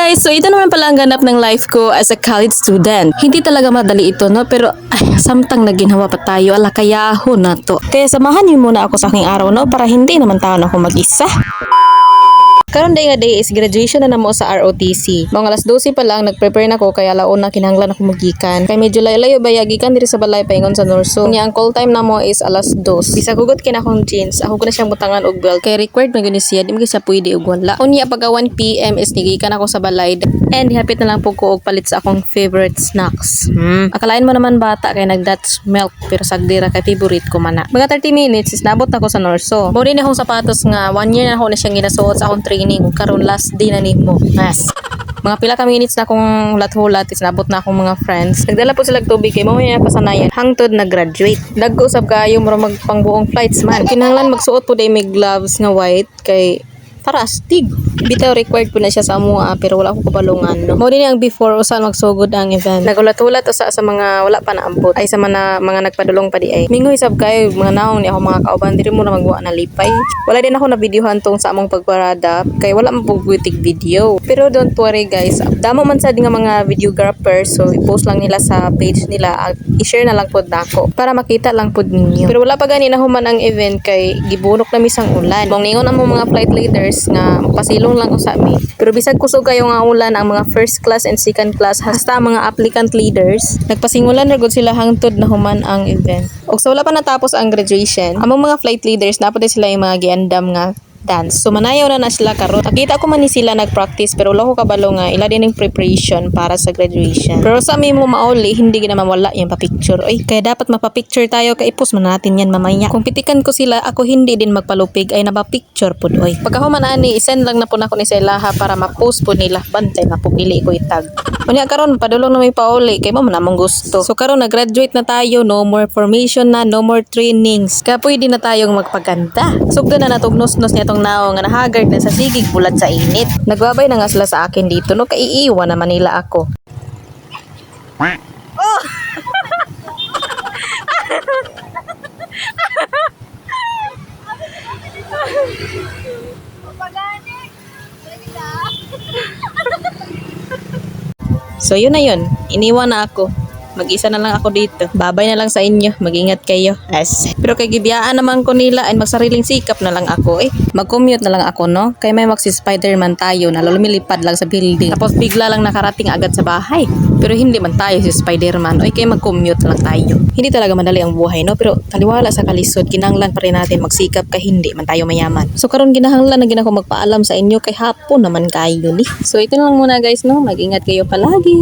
guys! So ito naman pala ang ganap ng life ko as a college student. Hindi talaga madali ito, no? Pero samtang naginhawa pa tayo, ala kaya ho na to. Kaya samahan niyo muna ako sa aking araw, no? Para hindi naman taon ako mag-isa. Karon day nga day is graduation na namo sa ROTC. Mga alas 12 pa lang nagprepare na ko kaya laon na kinahanglan ako magikan. Kay medyo layo-layo ba gikan diri sa balay paingon sa Norso. Nya ang call time namo is alas 2. Bisa kugot kina akong jeans. Ako ko na siyang butangan og belt kay required man gani siya, di mo siya pwede og wala. Unya pagka 1 PM is nigikan ako sa balay and hapit na lang po ko og palit sa akong favorite snacks. Akalain mo naman bata kay nag-Dutch milk pero sagdira kay favorite ko man na. Mga 30 minutes is nabot na ko sa Norso. Mo din akong sapatos nga 1 year na ako na siyang ginasuot sa akong training karon last day na nimo. Yes. Mga pila ka minutes na akong hulat-hulat is nabot na akong mga friends. Nagdala po sila tubig kay mo niya pasanayan hangtod nag-graduate. Dagko usab kayo mura magpangbuong flights man. Kinahanglan magsuot po day may gloves nga white kay para astig. Bitaw required po na siya sa amua pero wala ko kapalungan. No? Mo din ang before usan magsugod ang event. Nagulat-ulat usa sa mga wala pa naambot ay sa mga nagpadulong pa di ay. Mingo hisab kayo mga naong ni ako mga kauban diri mo na magwa na lipay. Wala din ako na videohan tong sa among pagparada kay wala man pug video. Pero don't worry guys. Damo man sa nga mga videographer so i-post lang nila sa page nila. I-share na lang pod nako para makita lang pod ninyo. Pero wala pa gani na human ang event kay gibunok na misang ulan. Mong ningon ang mga flight leaders nga pasilong lang usa mi. Pero bisag kusog kayo nga ulan ang mga first class and second class hasta mga applicant leaders nagpasingulan ra gud sila hangtod na human ang event. Og sa wala pa natapos ang graduation, among mga flight leaders napod sila yung mga giandam nga dance. So manayaw na sila karon. Nakita ko man ni sila nagpractice pero wala ko kabalo nga ila din ang preparation para sa graduation. Pero sa mi mo mauli hindi gina mawala yung pa-picture. Oy, kaya dapat mapa-picture tayo kay i-post man natin yan mamaya. Kung pitikan ko sila ako hindi din magpalupig ay napa-picture pud oy. Pagkahuman ani i-send lang na po nako ni sila para ma-post po nila bantay na po pili ko itag. Unya karon padulong na may pauli kay mo man namong gusto. So karon nag-graduate na tayo, no more formation na, no more trainings. Kaya pwede na tayong magpaganda. Sugdan na natugnos-nos niya tong nao nga nahagard na sa sigig bulat sa init. Nagbabay na nga sila sa akin dito no kay iiwan naman nila ako. Oh! So yun na yun, iniwan na ako. Mag-isa na lang ako dito. Babay na lang sa inyo. Mag-ingat kayo. Yes. Pero kay gibiyaan naman ko nila ay magsariling sikap na lang ako eh. Mag-commute na lang ako no. Kay may magsi-Spider-Man tayo na lumilipad lang sa building. Tapos bigla lang nakarating agad sa bahay. Pero hindi man tayo si Spider-Man. Oy kay mag-commute lang tayo. Hindi talaga madali ang buhay no. Pero taliwala sa kalisod. Kinahanglan pa rin natin magsikap kay hindi man tayo mayaman. So karon kinahanglan na ginako magpaalam sa inyo kay hapon naman kayo ni. So ito na lang muna guys no. Mag-ingat kayo palagi.